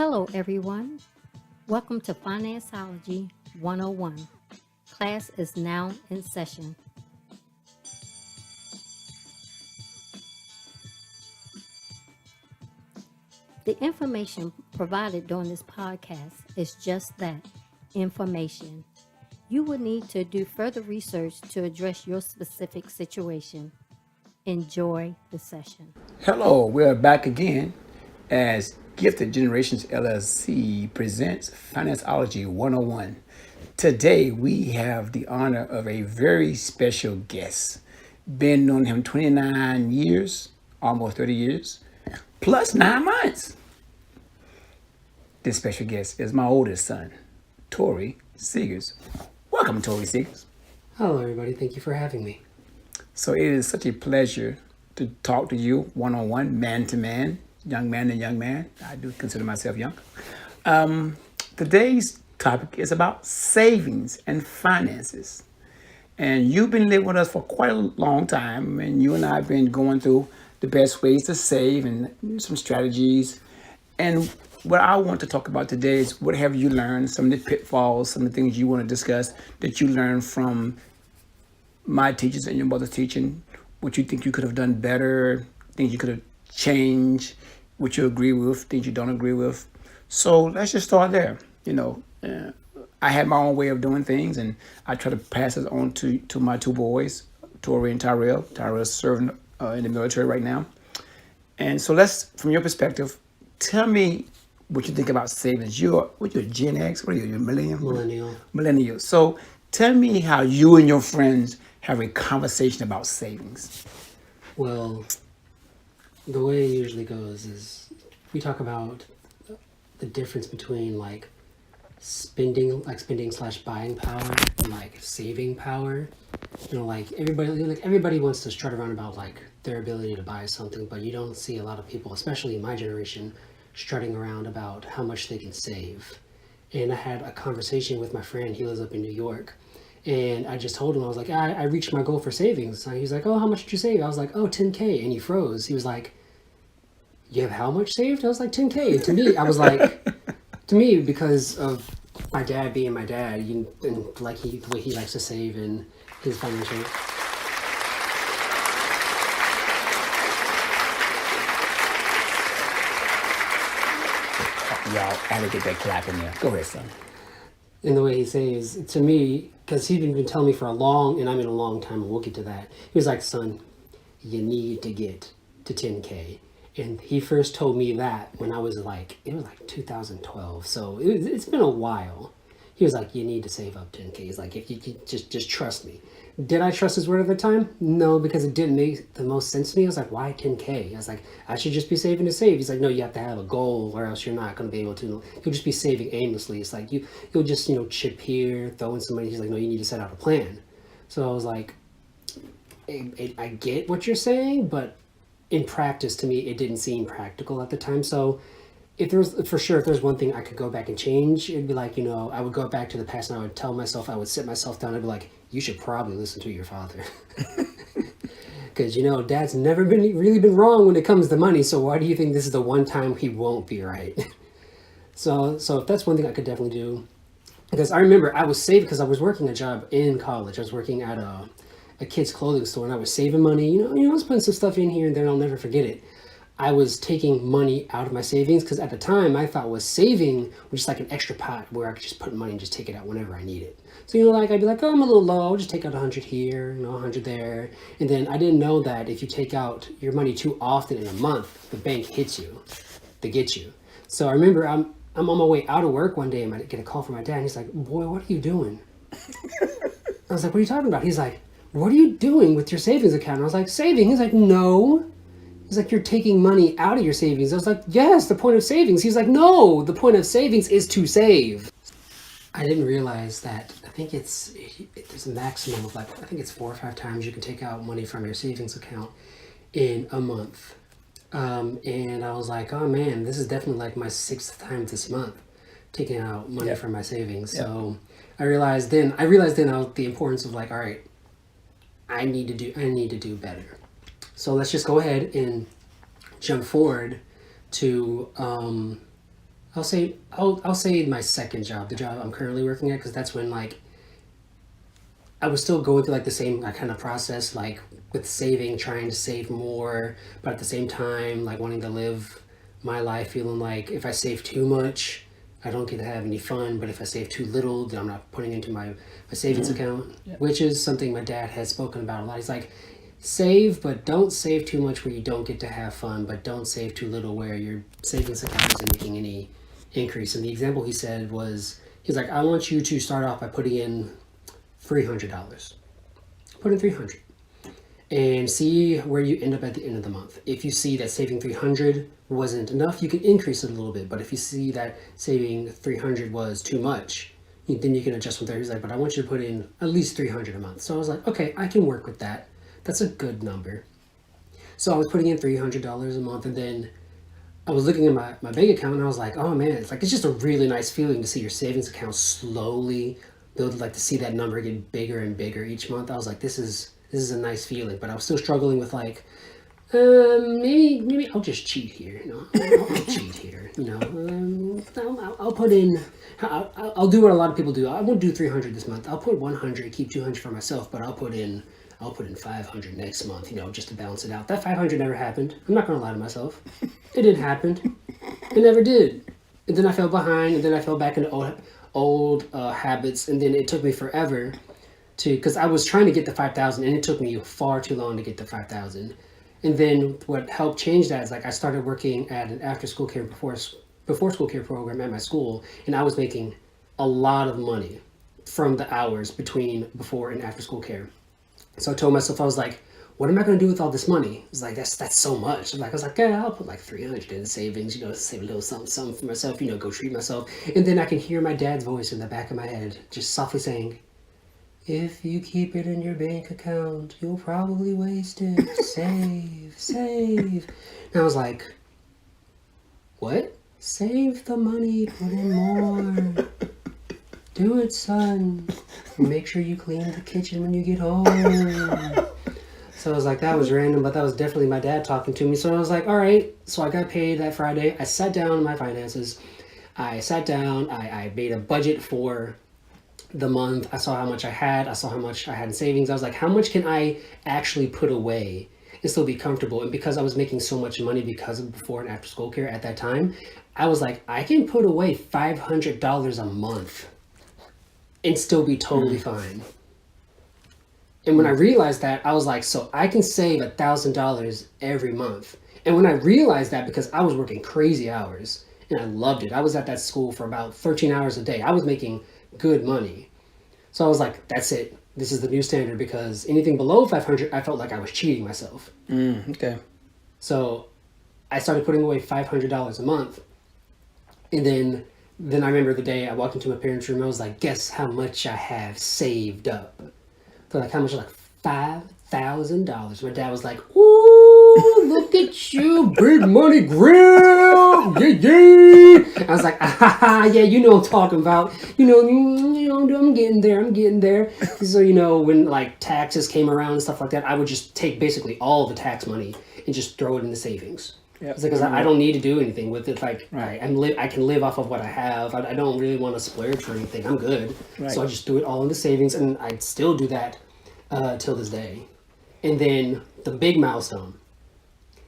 Hello, everyone. Welcome to Financeology 101. Class is now in session. The information provided during this podcast is just that, information. You will need to do further research to address your specific situation. Enjoy the session. Hello, we're back again as Gifted Generations LLC presents Financeology 101. Today we have the honor of a very special guest. Been knowing him 29 years, almost 30 years, plus 9 months. This special guest is my oldest son, Tori Seegers. Welcome, Tori Seegers. Hello, everybody. Thank you for having me. So it is such a pleasure to talk to you one-on-one, man to man, young man to young man. I do consider myself young. Today's topic is about savings and finances. And you've been living with us for quite a long time, and you and I have been going through the best ways to save and some strategies. And what I want to talk about today is what have you learned, some of the pitfalls, some of the things you want to discuss that you learned from my teachers and your mother's teaching, what you think you could have done better, things you could have changed, what you agree with, things you don't agree with. So let's just start there. I had my own way of doing things, and I try to pass it on to my two boys, Tori and Tyrell. Tyrell's serving in the military right now. And so from your perspective, tell me what you think about savings. You're Gen X? What are you? You're Millennial. Millennial. So tell me how you and your friends have a conversation about savings. Well, the way it usually goes is we talk about the difference between spending slash buying power and saving power. Everybody wants to strut around about their ability to buy something, but you don't see a lot of people, especially in my generation, strutting around about how much they can save. And I had a conversation with my friend. He lives up in New York. And I just told him, I was like, I reached my goal for savings. And he's like, oh, how much did you save? I was like, oh, 10K. And he froze. He was like, you have how much saved? I was like, 10K. And to me, I was like, because of my dad being my dad, and the way he likes to save and his financial. Y'all, I had to get that clap in there. Go ahead, son. And the way he says, to me, because he'd been telling me for a long, and I'm in a long time, and we'll get to that. He was like, son, you need to get to 10K. And he first told me that when it was 2012. So it's been a while. He was like, you need to save up 10K. He's like, if you just trust me. Did I trust his word at the time? No, because it didn't make the most sense to me. I was like, why 10K? I was like, I should just be saving to save. He's like, no, you have to have a goal or else you're not going to be able to. You'll just be saving aimlessly. It's like you'll just, chip here, throw in some money. He's like, no, you need to set out a plan. So I was like, I get what you're saying, but in practice, to me, it didn't seem practical at the time. So if there's one thing I could go back and change, it'd be I would go back to the past and I would tell myself, I would sit myself down and be like, you should probably listen to your father. Because, dad's never really been wrong when it comes to money. So why do you think this is the one time he won't be right? So if that's one thing I could definitely do. Because I remember I was saving because I was working a job in college. I was working at a kid's clothing store and I was saving money. I was putting some stuff in here and then I'll never forget it. I was taking money out of my savings because at the time I thought was saving was just like an extra pot where I could just put money and just take it out whenever I need it. So, I'd be like, oh, I'm a little low. I'll just take out 100 here, 100 there. And then I didn't know that if you take out your money too often in a month, the bank hits you. They get you. So I remember I'm on my way out of work one day and I get a call from my dad. And he's like, boy, what are you doing? I was like, what are you talking about? He's like, what are you doing with your savings account? And I was like, saving? He's like, no. He's like, you're taking money out of your savings. I was like, yes, the point of savings. He's like, no, the point of savings is to save. I didn't realize that there's a maximum of I think it's 4 or 5 times you can take out money from your savings account in a month. And I was like, oh man, this is definitely my 6th time this month taking out money from my savings. So I realized then the importance of all right, I need to do better. So let's just go ahead and jump forward to I'll say my second job, the job I'm currently working at, because that's when like I was still going through like the same like, kind of process, like with saving, trying to save more, but at the same time like wanting to live my life, feeling like if I save too much, I don't get to have any fun. But if I save too little, then I'm not putting into my savings account, which is something my dad has spoken about a lot. He's like, save, but don't save too much where you don't get to have fun, but don't save too little where your savings account isn't making any increase. And the example he said was, he's like, I want you to start off by putting in $300. Put in 300 and see where you end up at the end of the month. If you see that saving 300 wasn't enough, you can increase it a little bit. But if you see that saving 300 was too much, then you can adjust from there. He's like, but I want you to put in at least 300 a month. So I was like, okay, I can work with that. That's a good number. So I was putting in $300 a month, and then I was looking at my bank account, and I was like, oh man, it's just a really nice feeling to see your savings account slowly build, like to see that number get bigger and bigger each month. I was like, this is a nice feeling, but I was still struggling with like, maybe I'll just cheat here, I'll cheat here, I'll put in, I'll do what a lot of people do. I won't do 300 this month. I'll put 100, keep 200 for myself, but I'll put in 500 next month, just to balance it out. That 500 never happened. I'm not gonna lie to myself. It didn't happen. It never did. And then I fell behind, and then I fell back into old habits, and then it took me forever because I was trying to get to 5,000, and it took me far too long to get to 5,000. And then what helped change that is like I started working at an after school care before school care program at my school, and I was making a lot of money from the hours between before and after school care. So I told myself, I was like, what am I going to do with all this money? I was like, that's so much. I was like, yeah, I'll put like 300 in savings, save a little something for myself, go treat myself. And then I can hear my dad's voice in the back of my head, just softly saying, if you keep it in your bank account, you'll probably waste it. Save. And I was like, what? Save the money, put in more. Do it, son. Make sure you clean the kitchen when you get home. So I was like, that was random, but that was definitely my dad talking to me. So I was like, all right. So I got paid that Friday. I sat down in my finances. I sat down. I made a budget for the month. I saw how much I had. I saw how much I had in savings. I was like, how much can I actually put away and still be comfortable? And because I was making so much money because of before and after school care at that time, I was like, I can put away $500 a month and still be totally fine. And when I realized that, I was like, so I can save $1,000 every month. And when I realized that, because I was working crazy hours and I loved it, I was at that school for about 13 hours a day. I was making good money. So I was like, that's it. This is the new standard, because anything below 500, I felt like I was cheating myself. Okay. So I started putting away $500 a month. And then I remember the day I walked into my parents' room, I was like, guess how much I have saved up? They're like, how much? Like $5,000. My dad was like, ooh, look at you, big money grill, yeah. I was like, yeah, I'm talking about, I'm getting there. So, when like taxes came around and stuff like that, I would just take basically all the tax money and just throw it into savings. Yep. It's like, because I don't need to do anything with it. Like, right. I can live off of what I have. I don't really want to splurge or anything. I'm good. Right. So I just do it all into savings, and I still do that till this day. And then the big milestone,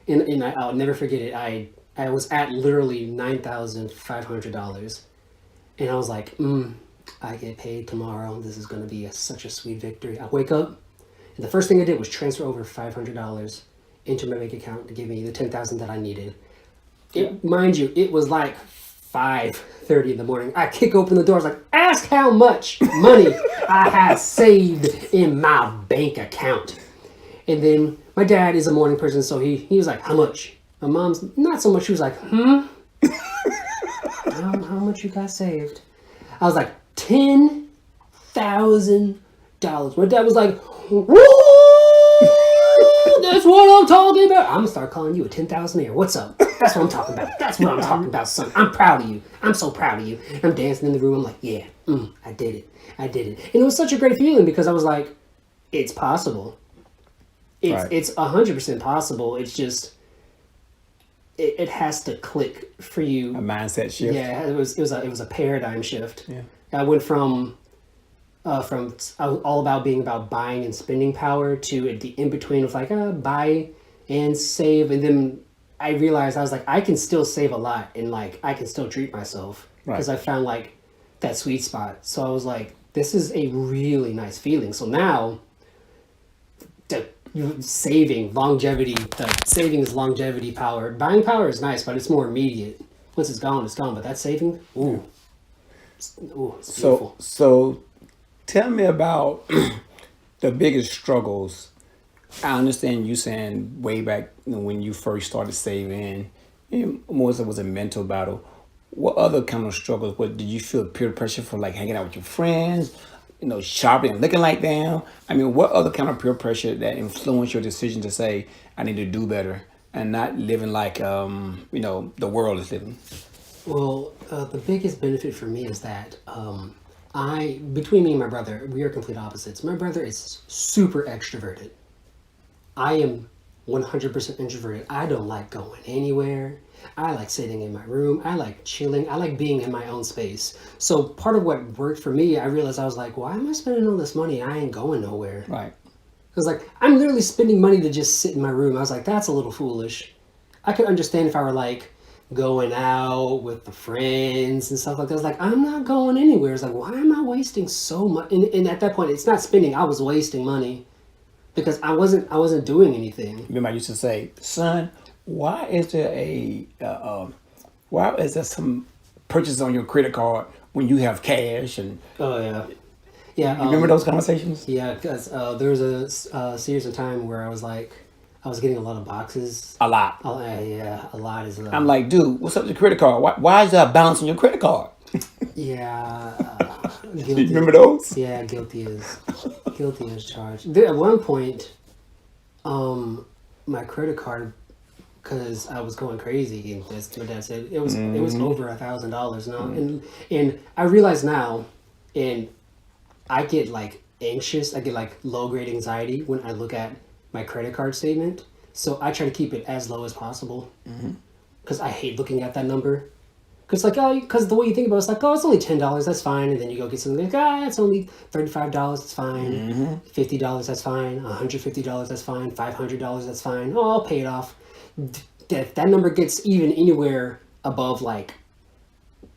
and I'll never forget it. I was at literally $9,500, and I was like, I get paid tomorrow. This is going to be such a sweet victory. I wake up, and the first thing I did was transfer over $500 into my bank account to give me the $10,000 that I needed. Mind you, it was like 5:30 in the morning. I kick open the door. I was like, ask how much money I have saved in my bank account. And then my dad is a morning person, so he was like, how much? My mom's not so much. She was like, how much you got saved? I was like, $10,000. My dad was like, woo! That's what I'm talking about. I'm gonna start calling you a 10,000-aire. What's up? That's what I'm talking about. That's what I'm talking about, son. I'm proud of you. I'm so proud of you. And I'm dancing in the room. I'm like, yeah, I did it. And it was such a great feeling, because I was like, it's possible. It's 100% possible. It's just, it has to click for you. A mindset shift. Yeah, it was a paradigm shift. Yeah. I went from all about being about buying and spending power to at the in between of like buy and save, and then I realized I was like I can still save a lot and like I can still treat myself because Right. I found like that sweet spot. So I was like, this is a really nice feeling. So now the saving is longevity power. Buying power is nice, but it's more immediate. Once it's gone, it's gone. But that saving, it's beautiful. So tell me about the biggest struggles. I understand you saying way back when you first started saving, most of it was a mental battle. What other kind of struggles? What did you feel peer pressure for, like hanging out with your friends, shopping and looking like them? I mean, what other kind of peer pressure that influenced your decision to say I need to do better and not living like the world is living? Well, the biggest benefit for me is that between me and my brother, we are complete opposites. My brother is super extroverted. I am 100% introverted. I don't like going anywhere. I like sitting in my room. I like chilling. I like being in my own space. So part of what worked for me, I realized I was like, why am I spending all this money? I ain't going nowhere. Right. Because like I'm literally spending money to just sit in my room. I was like, that's a little foolish. I could understand if I were like going out with the friends and stuff like that. I was like, I'm not going anywhere. It's like, why am I wasting so much? And at that point, it's not spending. I was wasting money because I wasn't doing anything. Remember, I used to say, son, why is there some purchase on your credit card when you have cash? And Oh yeah, yeah. you remember those conversations? Yeah, because there was a series of time where I was like, I was getting a lot of boxes. A lot. Oh, yeah, a lot is. I'm like, dude, what's up with your credit card? Why is there a balance on your credit card? Yeah, You guilty. remember those? Yeah, guilty as charged. There, at one point, my credit card, because I was going crazy, and as my dad said, it was over $1,000 now, and I realize now, and I get like anxious. I get like low grade anxiety when I look at my credit card statement. So I try to keep it as low as possible because I hate looking at that number. Because because the way you think about it, it's like, oh, it's only $10, that's fine, and then you go get something like, it's only $35, that's fine, $50, that's fine, $150, that's fine, $500, that's fine. Oh, I'll pay it off. That number gets even anywhere above like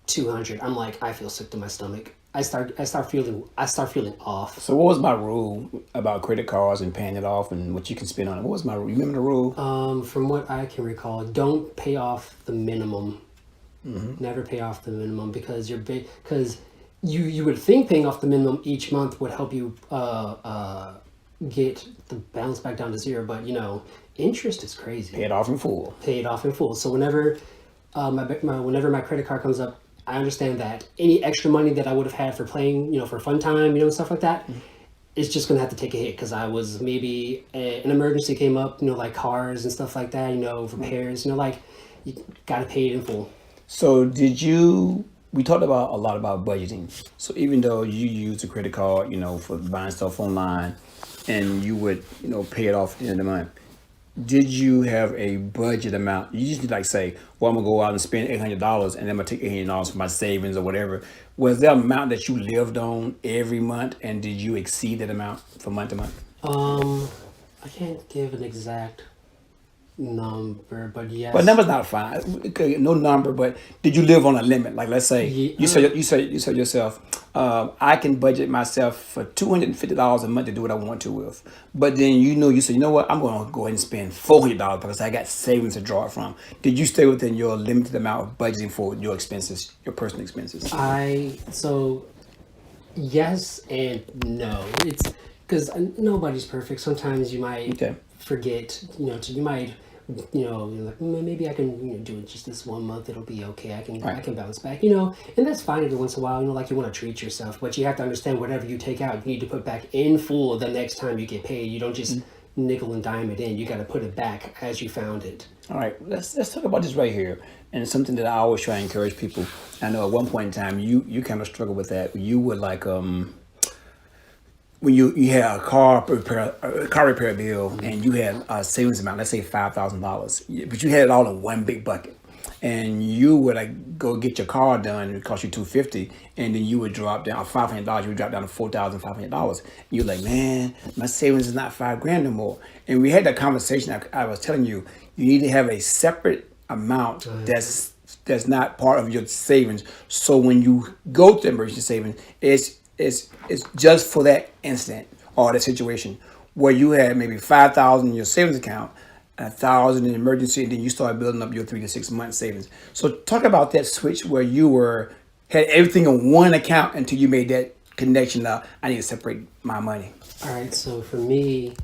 200. I'm like, I feel sick to my stomach. I start feeling off. So what was my rule about credit cards and paying it off and what you can spend on it? What was my rule? You remember the rule? From what I can recall, don't pay off the minimum. Never pay off the minimum because you would think paying off the minimum each month would help you get the balance back down to zero, but interest is crazy. Pay it off in full. Pay it off in full. So whenever whenever my credit card comes up, I understand that any extra money that I would have had for playing, for fun time, stuff like that, it's just gonna have to take a hit because I was maybe an emergency came up, like cars and stuff like that, repairs, like you gotta pay it in full. So we talked a lot about budgeting. So even though you use a credit card, for buying stuff online and you would, pay it off at the end of the month, did you have a budget amount? You just like say, well, I'm gonna go out and spend $800 and then I'm gonna take $800 for my savings or whatever. Was there an amount that you lived on every month, and did you exceed that amount from month to month? I can't give an exact number, but yes. But number's not fine. Okay, no number, but did you live on a limit? Like, let's say you say yourself, I can budget myself for $250 a month to do what I want to with. But then you say, you know what, I'm going to go ahead and spend $400 because I got savings to draw from. Did you stay within your limited amount of budgeting for your expenses, your personal expenses? So yes and no. It's because nobody's perfect. Sometimes you might forget, you might, you're like, maybe I can do it just this 1 month. It'll be okay. I can bounce back, and that's fine every once in a while, like you want to treat yourself, but you have to understand whatever you take out, you need to put back in full the next time you get paid. You don't just nickel and dime it in. You got to put it back as you found it. All right, let's talk about this right here. And it's something that I always try to encourage people. I know at one point in time, you kind of struggled with that. You would like, when when you had a car repair bill, and you had a savings amount, let's say $5,000, but you had it all in one big bucket, and you would like go get your car done, and it cost you $250, and then you would drop down $500. You would drop down to $4,500. You're like, man, my savings is not $5,000 no more. And we had that conversation. I was telling you, you need to have a separate amount that's not part of your savings. So when you go to emergency savings, it's just for that incident or that situation where you had maybe 5,000 in your savings account, 1,000 in emergency, and then you start building up your 3 to 6 month savings. So talk about that switch where you had everything in one account until you made that connection. I need to separate my money. All right, so for me,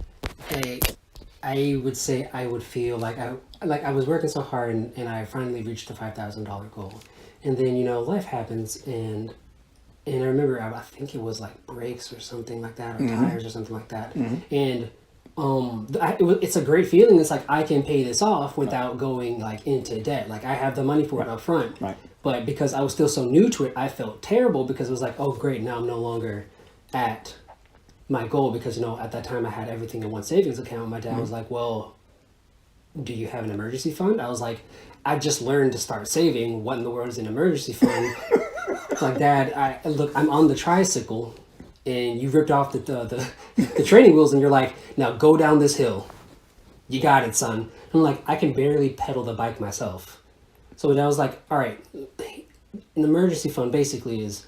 I would say I would feel like I was working so hard, and I finally reached the $5,000 goal, and then life happens, and I remember I think it was like brakes or something like that, or tires or something like that, and it's a great feeling. It's like I can pay this off without going like into debt. Like I have the money for it up front, but because I was still so new to it, I felt terrible because it was like, oh great, now I'm no longer at my goal, because at that time I had everything in one savings account. My dad was like, well, do you have an emergency fund? I was like, I just learned to start saving. What in the world is an emergency fund? Like, Dad, I'm on the tricycle, and you ripped off the training wheels, and you're like, now go down this hill. You got it, son. And I'm like, I can barely pedal the bike myself. So I was like, all right, an emergency fund basically is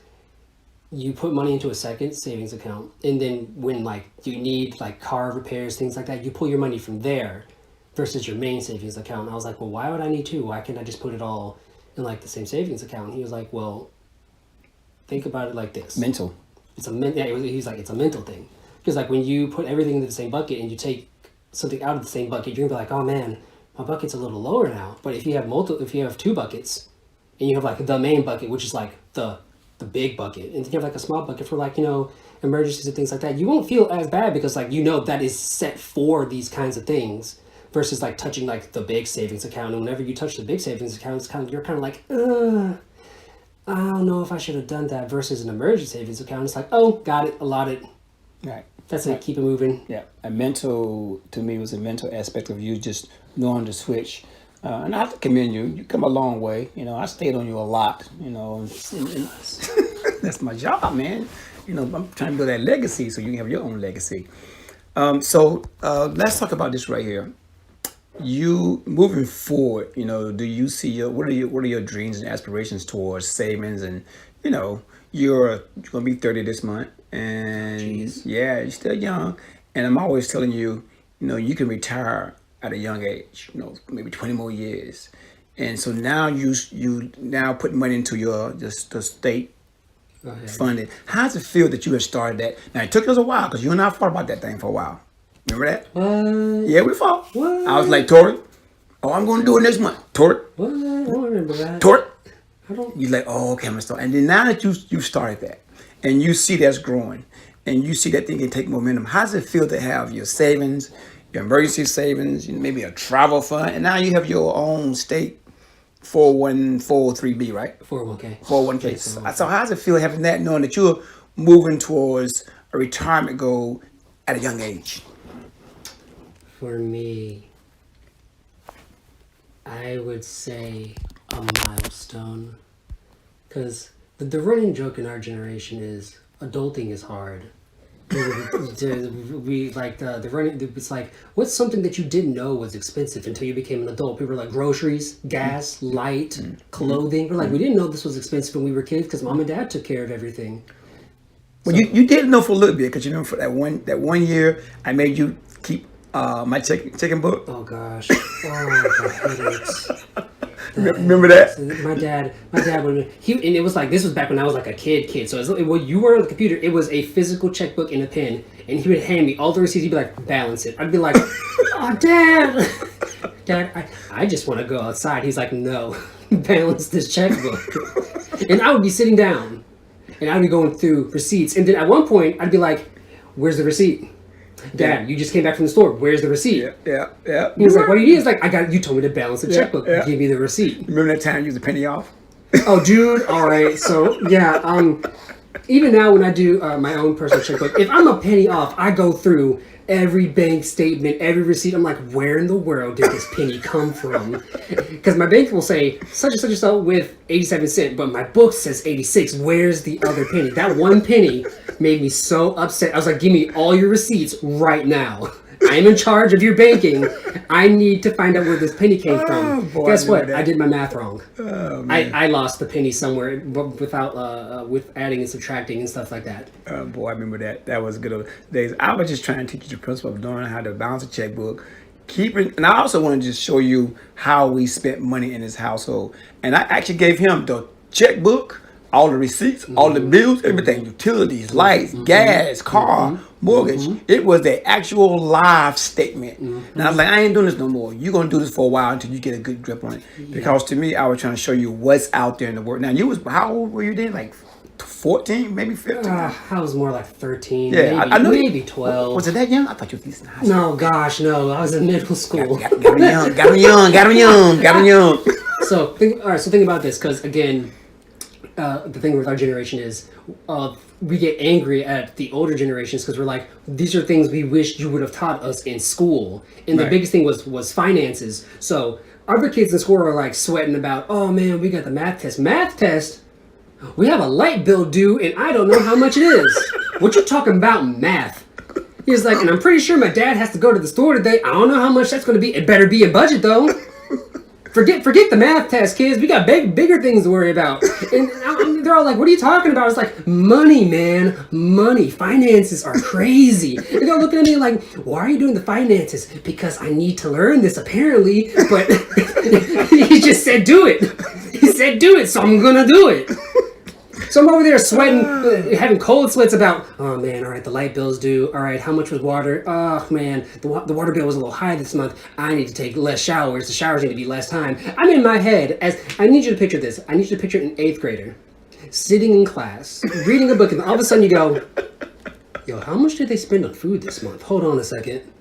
you put money into a second savings account, and then when like you need like car repairs, things like that, you pull your money from there versus your main savings account. And I was like, well, why would I need two? Why can't I just put it all in like the same savings account? And he was like, well, think about it like this. Mental. He's like, it's a mental thing. Because like when you put everything into the same bucket and you take something out of the same bucket, you're gonna be like, oh man, my bucket's a little lower now. But if you have two buckets, and you have like the main bucket, which is like the big bucket, and then you have like a small bucket for like, emergencies and things like that, you won't feel as bad because like, that is set for these kinds of things versus like touching like the big savings account. And whenever you touch the big savings account, you're kind of like, I don't know if I should have done that, versus an emergency savings account. It's like, oh, got it, allotted. Right. That's it, keep it moving. Yeah. To me, was a mental aspect of you just knowing to switch. And I have to commend you. You come a long way. I stayed on you a lot, and that's my job, man. I'm trying to build that legacy so you can have your own legacy. So let's talk about this right here. You moving forward, do you see what are your dreams and aspirations towards savings? And you're gonna be 30 this month, and yeah, you're still young. And I'm always telling you, you can retire at a young age, maybe 20 more years. And so now you now put money into the state funded. How does it feel that you have started that? Now it took us a while because you and I fought about that thing for a while. Remember that? What? Yeah, we fought. What? I was like, Tori, I'm going to do it next month. Tori. What? I don't remember that. Tori. I don't. You're like, oh, okay, I'm going to start. And then now that you started that, and you see that's growing, and you see that thing can take momentum, how does it feel to have your savings, your emergency savings, maybe a travel fund, and now you have your own state 403B, right? 401k. 401k. So how does it feel having that, knowing that you're moving towards a retirement goal at a young age? For me, I would say a milestone, because the running joke in our generation is adulting is hard. We like the running. It's like, what's something that you didn't know was expensive until you became an adult? People are like groceries, gas, light, clothing. We're like, we didn't know this was expensive when we were kids because mom and dad took care of everything. Well, you did know for a little bit, because for that one year I made you keep my chicken book. Oh gosh, the headaches. Remember that? My dad would, and it was like, this was back when I was like a kid. So when you were on the computer, it was a physical checkbook and a pen, and he would hand me all the receipts. He'd be like, balance it. I'd be like, oh, Dad, I just want to go outside. He's like, no, balance this checkbook. And I would be sitting down, and I'd be going through receipts, and then at one point I'd be like, where's the receipt? Dad, you just came back from the store. Where's the receipt? Yeah. He was like, what do you need? It's like, you told me to balance the checkbook. Give me the receipt. Remember that time you used a penny off? Oh, dude. All right. So, yeah. even now when I do my own personal checkbook, if I'm a penny off, I go through every bank statement, every receipt. I'm like, where in the world did this penny come from? Because my bank will say such and such and so with 87 cents, but my book says 86. Where's the other penny? That one penny made me so upset. I was like, give me all your receipts right now. I'm in charge of your banking. I need to find out where this penny came from. Boy, Guess what? that. I did my math wrong. Oh, man. I lost the penny somewhere without with adding and subtracting and stuff like that. Oh, boy, I remember that. That was good old days. I was just trying to teach you the principle of knowing how to balance a checkbook. And I also want to just show you how we spent money in this household. And I actually gave him the checkbook, all the receipts, all the bills, everything, utilities, lights, gas, car, mortgage. It was the actual live statement. And I was like, I ain't doing this no more. You're going to do this for a while until you get a good grip on it. Because to me, I was trying to show you what's out there in the world. Now, how old were you then? Like 14, maybe 15? I was more like 13, Yeah, maybe, I know maybe 12. Was it that young? I thought you were in high school. No, gosh, no. I was in middle school. Got him young. So think about this, because again, the thing with our generation is we get angry at the older generations because we're like, these are things we wish you would have taught us in school. And the biggest thing was finances. So other kids in school are like sweating about, oh man, we got the math test. Math test? We have a light bill due and I don't know how much it is. What you talking about math? He's like, and I'm pretty sure my dad has to go to the store today. I don't know how much that's going to be. It better be in budget though. Forget the math test, kids. We got bigger things to worry about. And they're all like, what are you talking about? It's like, money, man. Money. Finances are crazy. And they're looking at me like, why are you doing the finances? Because I need to learn this, apparently. But he just said do it. He said do it, so I'm going to do it. So I'm over there sweating, having cold sweats about, oh man, all right, the light bill's due. All right, how much was water? Oh man, the water bill was a little high this month. I need to take less showers. The showers need to be less time. I'm in my head I need you to picture this. I need you to picture an 8th grader sitting in class, reading a book, and all of a sudden you go, yo, how much did they spend on food this month? Hold on a second.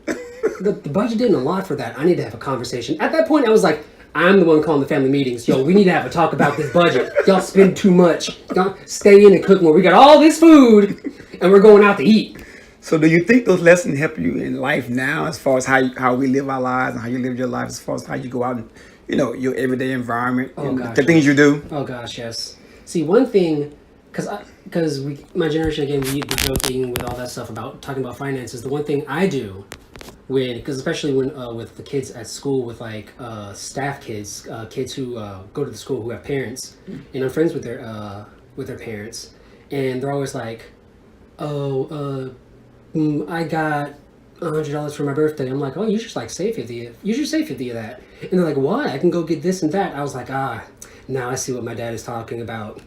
The budget didn't allot for that. I need to have a conversation. At that point, I was like, I'm the one calling the family meetings. Yo, we need to have a talk about this budget. Y'all spend too much. Y'all stay in and cook more. We got all this food, and we're going out to eat. So do you think those lessons help you in life now as far as how we live our lives and how you live your life as far as how you go out and, your everyday environment and the things you do? Oh, gosh, yes. See, one thing, because my generation, again, we be joking with all that stuff about talking about finances. The one thing I do because especially when with the kids at school with like staff kids, kids who go to the school who have parents, and I'm friends with their parents, and they're always like, oh, I got $100 for my birthday. I'm like, oh, you should like save 50. You should save 50 of that. And they're like, why? I can go get this and that. I was like, now I see what my dad is talking about.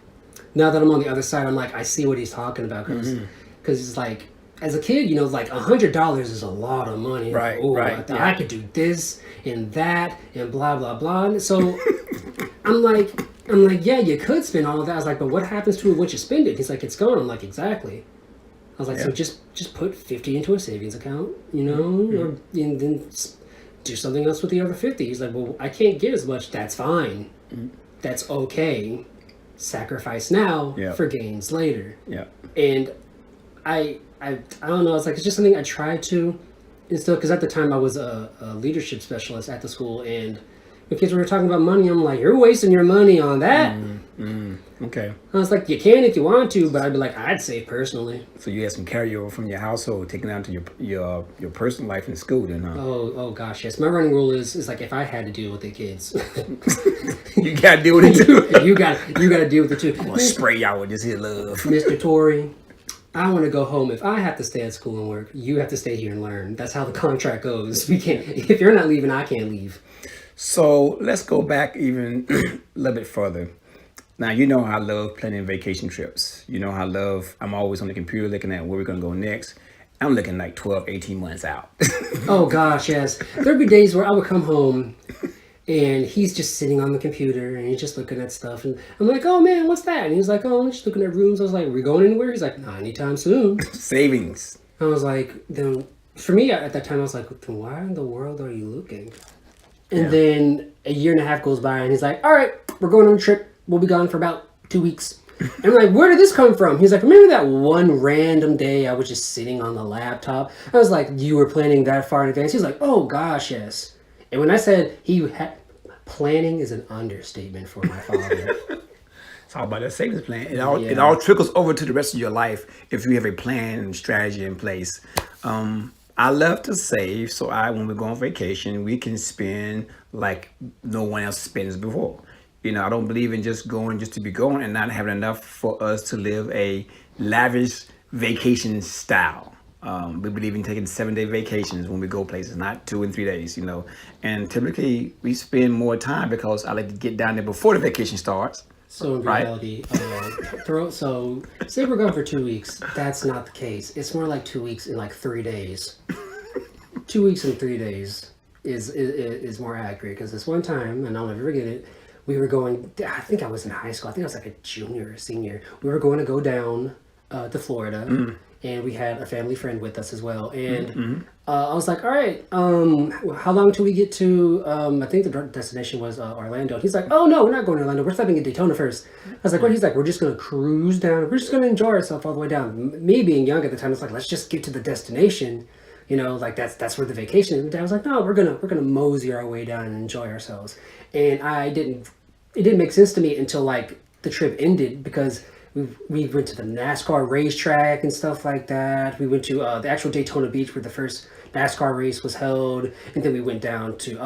Now that I'm on the other side, I'm like, I see what he's talking about because it's like, as a kid, like $100 is a lot of money. Right, like, right. I could do this and that and blah blah blah. And so I'm like, yeah, you could spend all of that. I was like, but what happens to it once you spend it? He's like, it's gone. I'm like, exactly. I was like, so just put 50 into a savings account, or and then do something else with the other 50. He's like, well, I can't get as much. That's fine. That's okay. Sacrifice now for gains later. Yeah. And I don't know. It's just something I tried to instill because at the time I was a leadership specialist at the school, and when kids were talking about money, I'm like, you're wasting your money on that. Okay. I was like, you can if you want to, but I'd be like, I'd save personally. So you had some carryover from your household taken out to your personal life in school, then, huh? Oh gosh, yes. My running rule is like if I had to deal with the kids, you gotta deal with it too. you got to deal with it too. I'm gonna spray y'all with this here love, Mr. Torrey. I want to go home. If I have to stay at school and work, you have to stay here and learn. That's how the contract goes. We can't. If you're not leaving, I can't leave. So let's go back even a little bit further. Now, I love planning vacation trips. I'm always on the computer looking at where we're going to go next. I'm looking like 12, 18 months out. Oh, gosh, yes. There'd be days where I would come home and he's just sitting on the computer and he's just looking at stuff. And I'm like, oh, man, what's that? And he's like, oh, I'm just looking at rooms. I was like, are we going anywhere? He's like, not anytime soon. Savings. I was like, then for me at that time, I was like, then why in the world are you looking? And then a year and a half goes by and he's like, all right, we're going on a trip. We'll be gone for about 2 weeks. And I'm like, where did this come from? He's like, remember that one random day I was just sitting on the laptop? I was like, you were planning that far in advance? He's like, oh gosh, yes. And when I said planning is an understatement for my father. It's all about that savings plan. It all trickles over to the rest of your life if you have a plan and strategy in place. I love to save, so when we go on vacation, we can spend like no one else spends before. I don't believe in just going just to be going and not having enough for us to live a lavish vacation style. We believe in taking 7-day vacations when we go places, not 2 and 3 days, And typically we spend more time because I like to get down there before the vacation starts. So in reality, so say we're gone for 2 weeks. That's not the case. It's more like 2 weeks in like 3 days. 2 weeks and 3 days is more accurate, because this one time, and I'll never forget it, we were going, I think I was in high school. I think I was like a junior or senior. We were going to go down to Florida, and we had a family friend with us as well. And I was like, all right, how long till we get to, I think the destination was Orlando. He's like, oh no, we're not going to Orlando. We're stopping at Daytona first. I was like, what? He's like, we're just going to cruise down. We're just going to enjoy ourselves all the way down. Me being young at the time, it's like, let's just get to the destination. Like that's where the vacation is. And Dad was like, no, we're gonna mosey our way down and enjoy ourselves. And it didn't make sense to me until like the trip ended, because we went to the NASCAR racetrack and stuff like that. We went to the actual Daytona Beach where the first NASCAR race was held, and then we went down to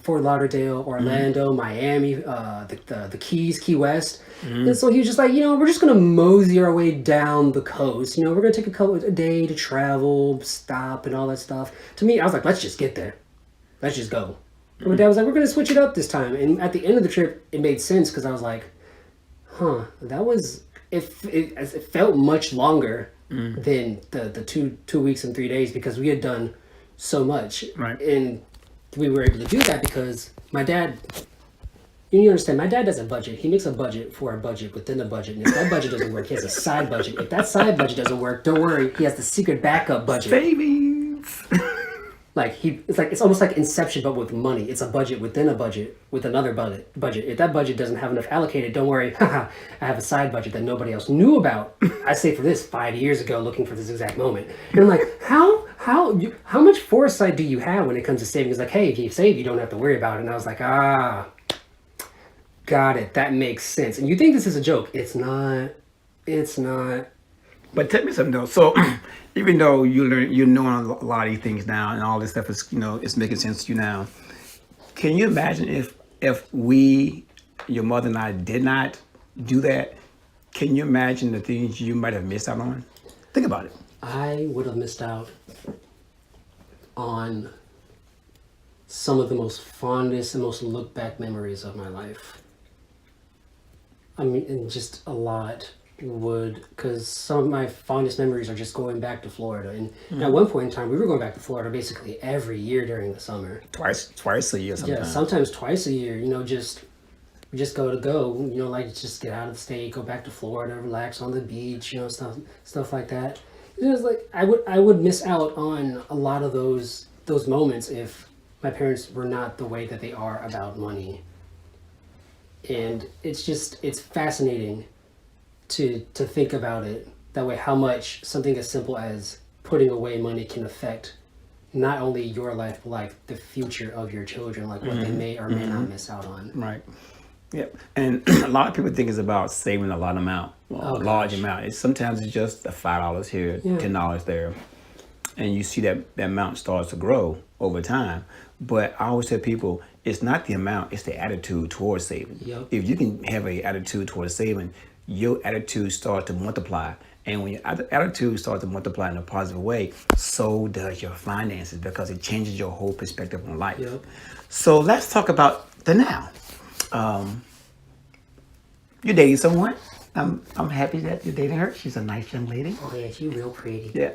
Fort Lauderdale, Orlando, Miami, the Keys, Key West. And so he was just like, we're just gonna mosey our way down the coast. We're gonna take a day to travel, stop, and all that stuff. To me, I was like, let's just get there, let's just go. And my dad was like, we're gonna switch it up this time. And at the end of the trip, it made sense, because I was like, that was it felt much longer than the 2 weeks and 3 days, because we had done so much. Right. And we were able to do that because my dad, you understand, my dad does a budget. He makes a budget for a budget within a budget. And if that budget doesn't work, he has a side budget. If that side budget doesn't work, don't worry, he has the secret backup budget. Savings. It's almost like Inception, but with money. It's a budget within a budget with another budget. If that budget doesn't have enough allocated, don't worry. I have a side budget that nobody else knew about. I saved for this 5 years ago, looking for this exact moment. And I'm like, how much foresight do you have when it comes to saving? It's like, hey, if you save, you don't have to worry about it. And I was like, got it. That makes sense. And you think this is a joke? It's not. It's not. But tell me something though. So even though you're knowing a lot of these things now, and all this stuff is it's making sense to you now, can you imagine if we, your mother and I, did not do that? Can you imagine the things you might have missed out on? Think about it. I would have missed out on some of the most fondest and most look back memories of my life. I mean, and just a lot would, because some of my fondest memories are just going back to Florida. And at one point in time, we were going back to Florida basically every year during the summer. Twice a year sometimes. Yeah, sometimes twice a year. just go, like just get out of the state, go back to Florida, relax on the beach, stuff like that. It was like I would miss out on a lot of those moments if my parents were not the way that they are about money. And it's fascinating to think about it that way, how much something as simple as putting away money can affect not only your life, but like the future of your children, like what they may or may not miss out on. Right. Yep. And a lot of people think it's about saving a large amount. Sometimes it's just $5 here, $10 there. And you see that amount starts to grow over time. But I always tell people, it's not the amount, it's the attitude towards saving. Yep. If you can have an attitude towards saving, your attitude starts to multiply. And when your attitude starts to multiply in a positive way, so does your finances, because it changes your whole perspective on life. Yep. So let's talk about the now. You're dating someone. I'm happy that you're dating her. She's a nice young lady. Oh yeah, she's real pretty. Yeah.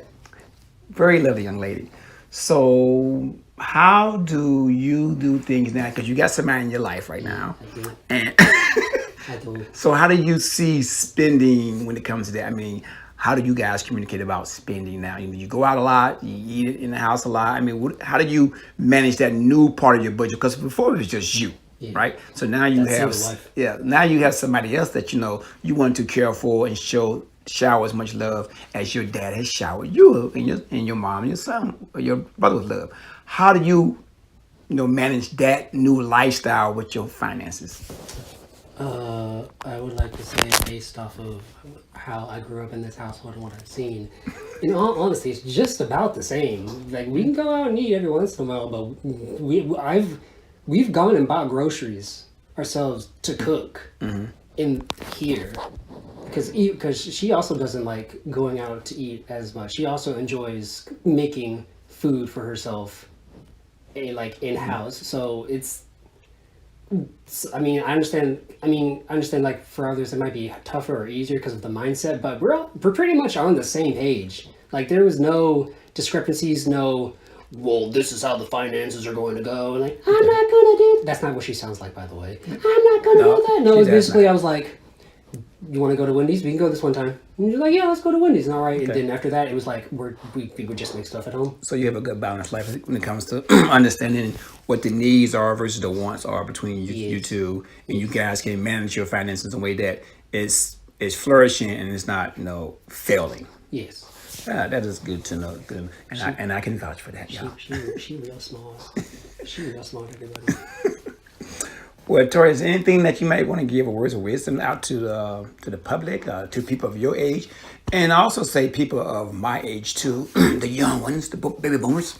Very lovely young lady. So how do you do things now? Because you got somebody in your life right now. I do. And I do. so how do you see spending when it comes to that? I mean, how do you guys communicate about spending now? You go out a lot, you eat in the house a lot. I mean, how do you manage that new part of your budget? Because before it was just you. Yeah. right? So now you That's have, single life. now you have somebody else that you want to care for and shower as much love as your dad has showered you and your mom and your son or your brother with love. How do you manage that new lifestyle with your finances? I would like to say, based off of how I grew up in this household and what I've seen, in all honesty, it's just about the same. Like, we can go out and eat every once in a while, but we've gone and bought groceries ourselves to cook in here, because she also doesn't like going out to eat as much. She also enjoys making food for herself, like in house. So I mean, I understand. Like for others, it might be tougher or easier because of the mindset. But we're pretty much on the same page. Like there was no discrepancies, no. Well, this is how the finances are going to go. And like, I'm not gonna do. That's not what she sounds like, by the way. I'm not gonna do that. No, it's basically I was like, you want to go to Wendy's? We can go this one time. And you're like, yeah, let's go to Wendy's. And all right. Okay. And then after that, it was like we would just make stuff at home. So you have a good balanced life when it comes to understanding what the needs are versus the wants are between you two, and you guys can manage your finances in a way that is flourishing and it's not failing. Yes. Yeah, that is good to know. Good, and I can vouch for that. She real smart. She real smart, everybody. Well, Tori, is there anything that you might want to give a words of wisdom out to the public, to people of your age, and also say people of my age too, the young ones, the baby boomers?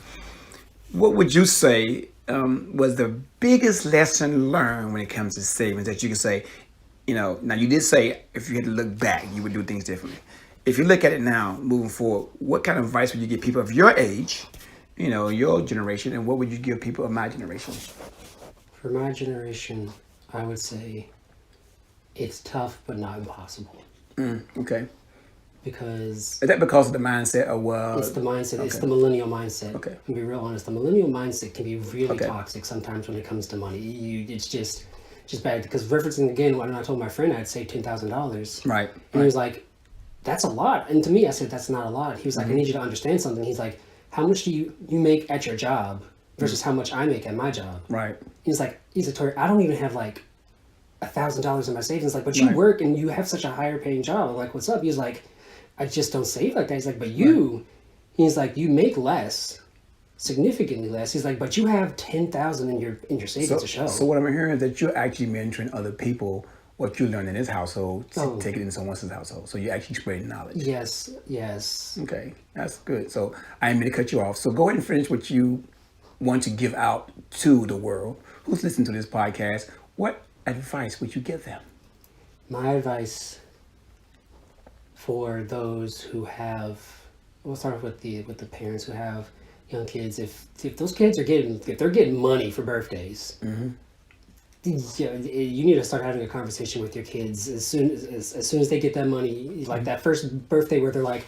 What would you say was the biggest lesson learned when it comes to savings that you can say, now you did say if you had to look back, you would do things differently. If you look at it now, moving forward, what kind of advice would you give people of your age, your generation, and what would you give people of my generation? For my generation, I would say it's tough, but not impossible. Okay. Because... Is that because of the mindset or well... It's the mindset. Okay. It's the millennial mindset. Okay. To be real honest, the millennial mindset can be really toxic sometimes when it comes to money. It's just bad. Because referencing again, when I told my friend I'd saved $10,000. Right. And he was like, that's a lot. And to me, I said, that's not a lot. He was like, I need you to understand something. He's like, how much do you make at your job versus how much I make at my job? Right. He's like, Tori, I don't even have like $1,000 in my savings. Like, but you work and you have such a higher paying job. I'm like, what's up? He's like, I just don't save like that. He's like, but he's like, you make less, significantly less. He's like, but you have 10,000 in your savings to show. So what I'm hearing is that you're actually mentoring other people what you learned in this household, take it into someone else's household. So you're actually spreading knowledge. Yes. Okay, that's good. So I didn't mean to cut you off. So go ahead and finish what you want to give out to the world who's listening to this podcast. What advice would you give them? My advice for those who have, we'll start with the parents who have young kids. If those kids if they're getting money for birthdays, you need to start having a conversation with your kids as soon as they get that money. Like that first birthday where they're like,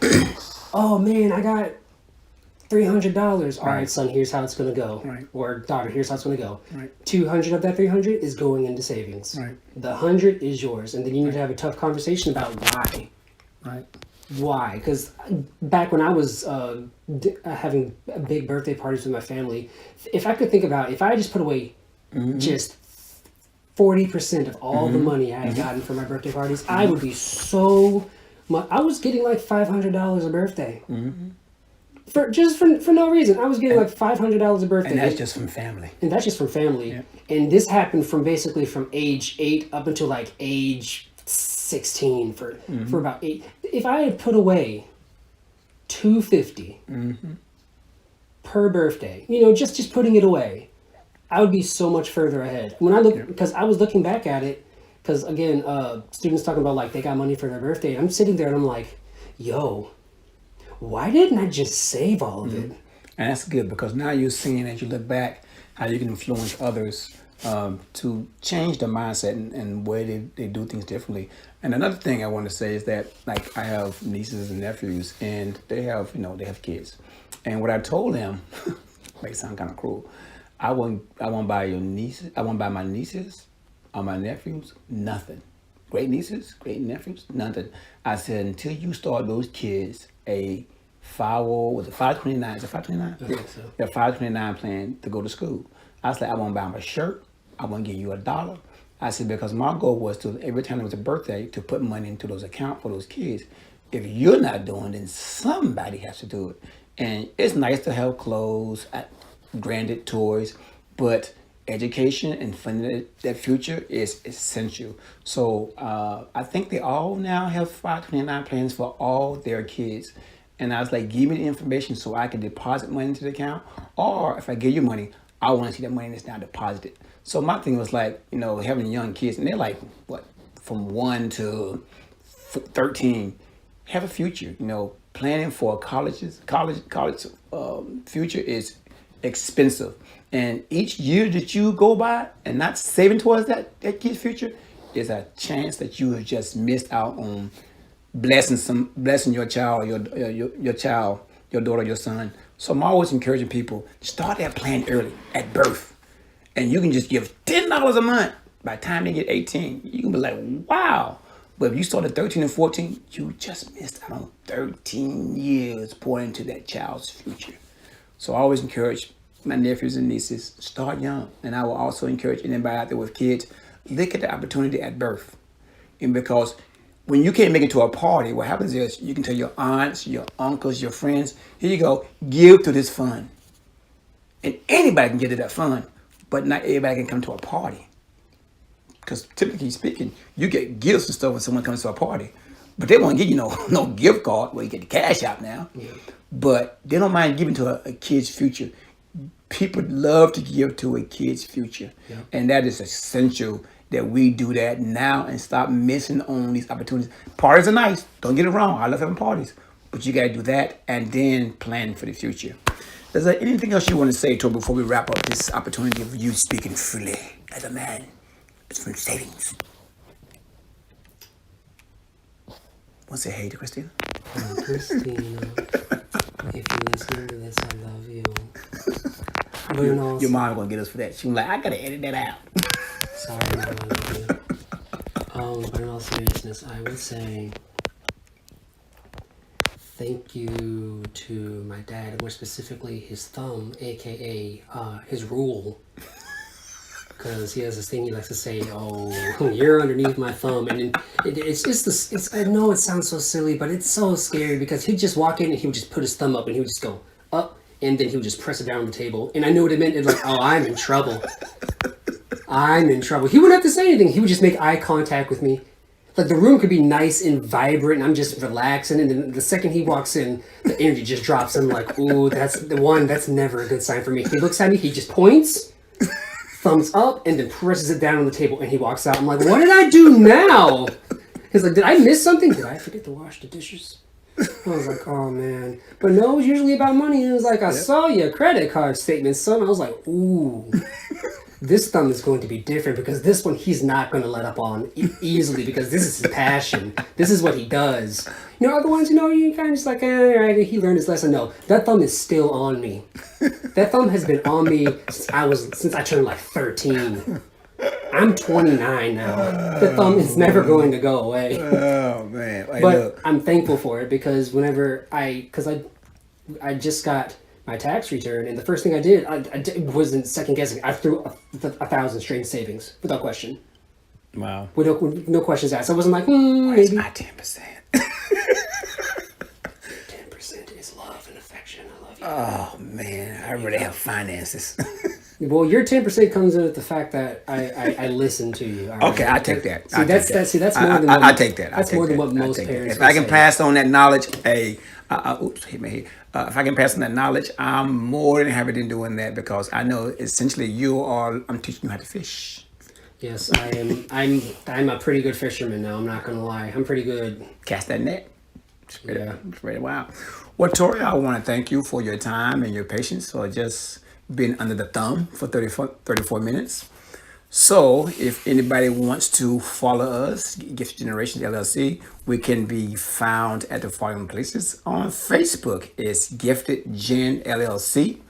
"Oh man, I got $300. All right, son, here's how it's gonna go." Right. Or daughter, here's how it's gonna go. Right. 200 of that 300 is going into savings. Right. The 100 is yours, and then you need to have a tough conversation about why. Right. Why? Because back when I was having big birthday parties with my family, if I could think about, if I just put away just 40% of all the money I had gotten for my birthday parties, I would be so much. I was getting like $500 a birthday. For no reason. I was getting like $500 a birthday. And that's just from family. Yeah. And this happened from basically from age 8 up until like age 16 for about 8. If I had put away $250 per birthday, just putting it away, I would be so much further ahead. When I look, because I was looking back at it, because again, students talking about like they got money for their birthday. I'm sitting there and I'm like, yo, why didn't I just save all of it? And that's good because now you're seeing as you look back how you can influence others to change their mindset and way they do things differently. And another thing I want to say is that like I have nieces and nephews and they have kids. And what I told them may sound kind of cruel. I won't buy your nieces. I won't buy my nieces or my nephews nothing. Great nieces, great nephews, nothing. I said until you start those kids a 529? Is it 529? I think so. A 529 plan to go to school. I said I won't buy them a shirt. I won't give you $1. I said, because my goal was to, every time there was a birthday, to put money into those accounts for those kids. If you're not doing it, then somebody has to do it. And it's nice to have clothes, branded toys, but education and funding that future is essential. So I think they all now have 529 plans for all their kids. And I was like, give me the information so I can deposit money into the account. Or if I give you money, I want to see that money that's now deposited. So my thing was like, having young kids, and they're like, what, from 1 to 13, have a future. Planning for a college future is expensive. And each year that you go by and not saving towards that kid's future is a chance that you have just missed out on blessing your child, your child, your daughter, your son. So I'm always encouraging people, start that plan early at birth. And you can just give $10 a month. By the time they get 18, you can be like, wow. But if you start at 13 and 14, you just missed out on 13 years pouring into that child's future. So I always encourage my nephews and nieces, start young. And I will also encourage anybody out there with kids, look at the opportunity at birth. And because when you can't make it to a party, what happens is you can tell your aunts, your uncles, your friends, here you go, give to this fund. And anybody can get to that fund, but not everybody can come to a party. Because typically speaking, you get gifts and stuff when someone comes to a party, but they won't give you no gift card where you get the cash out now. Yeah. But they don't mind giving to a kid's future. People love to give to a kid's future. Yeah. And that is essential that we do that now and stop missing on these opportunities. Parties are nice. Don't get it wrong. I love having parties. But you got to do that and then plan for the future. Is there anything else you want to say, Tor, before we wrap up this opportunity of you speaking freely as a man? It's from savings. Want to say hey to Christina? Christina, if you're listening to this, I love you. Your mom gonna get us for that. She was like, I gotta edit that out. Sorry, Mom, I love you. But in all seriousness, I would say thank you to my dad, more specifically his thumb, aka his rule. Because he has this thing he likes to say, oh, you're underneath my thumb. And it's just this, I know it sounds so silly, but it's so scary because he'd just walk in and he would just put his thumb up and he would just go up and then he would just press it down on the table. And I knew what it meant. It was like, oh, I'm in trouble. I'm in trouble. He wouldn't have to say anything. He would just make eye contact with me. Like the room could be nice and vibrant and I'm just relaxing. And then the second he walks in, the energy just drops. I'm like, ooh, that's never a good sign for me. He looks at me, he just points. Thumbs up and then presses it down on the table and he walks out. I'm like, what did I do now? He's like, did I miss something? Did I forget to wash the dishes? I was like, oh man. But no, it was usually about money. It was like, I saw your credit card statement, son. I was like, ooh, this thumb is going to be different because this one he's not going to let up on easily because this is his passion. This is what he does. Other ones, you kind of just like, right, he learned his lesson. No, that thumb is still on me. That thumb has been on me since I turned like 13. I'm 29 now. The thumb is never going to go away. Oh man! But I'm thankful for it because I just got my tax return, and the first thing I did, I wasn't second guessing. I threw 1,000 straight in savings without question. Wow. With no questions asked. I wasn't like, maybe. My 10%. 10% is love and affection. I love you. Oh man, I really have finances. Well, your 10% comes in with the fact that I listen to you. Okay, I take that. That's more than what I take that. That's more than what most parents. If I can pass on that knowledge, oops, hit me here. If I can pass on that knowledge, I'm more than happy in doing that because I know essentially I'm teaching you how to fish. Yes, I am. I'm a pretty good fisherman now. I'm not gonna lie. I'm pretty good. Cast that net. It's pretty wild. Well, Tori, I want to thank you for your time and your patience for just being under the thumb for 34 minutes. So if anybody wants to follow us, Gift Generations LLC, we can be found at the following places. On Facebook, it's Gifted Gen LLC.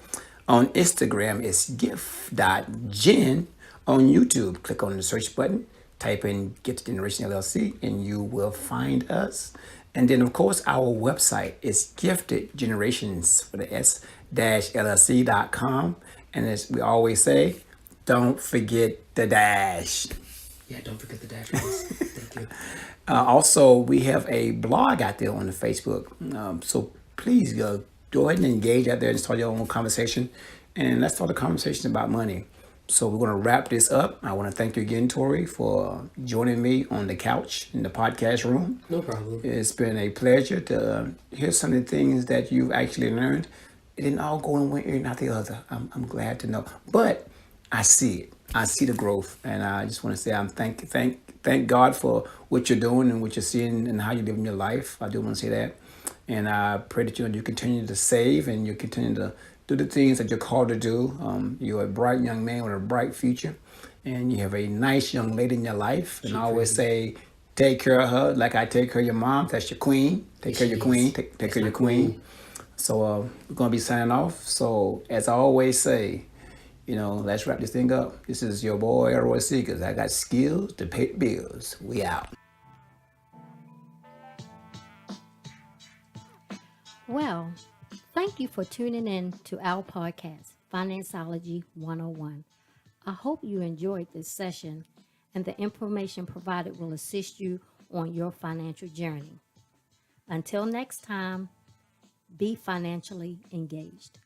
On Instagram, it's gift.gen. On YouTube, click on the search button, type in Gifted Generation LLC, and you will find us. And then, of course, our website is Gifted Generations for the S-LLC.com. And as we always say, Don't forget the dash. Yeah, don't forget the dash, please. Thank you. Also, we have a blog out there on the Facebook. So please go ahead and engage out there and start your own conversation. And let's start a conversation about money. So we're going to wrap this up. I want to thank you again, Tori, for joining me on the couch in the podcast room. No problem. It's been a pleasure to hear some of the things that you've actually learned. It didn't all go in one ear, not the other. I'm glad to know. But I see it. I see the growth, and I just want to say I'm thank God for what you're doing and what you're seeing and how you're living your life. I do want to say that, and I pray that you continue to save and you continue to do the things that you're called to do. You're a bright young man with a bright future, and you have a nice young lady in your life. And I always say, take care of her like I take care of your mom. That's your queen. Take care of your queen. Take care of your queen. So we're gonna be signing off. So as I always say, let's wrap this thing up. This is your boy, Roy Seekers. I got skills to pay the bills. We out. Well, thank you for tuning in to our podcast, Financeology 101. I hope you enjoyed this session and the information provided will assist you on your financial journey. Until next time, be financially engaged.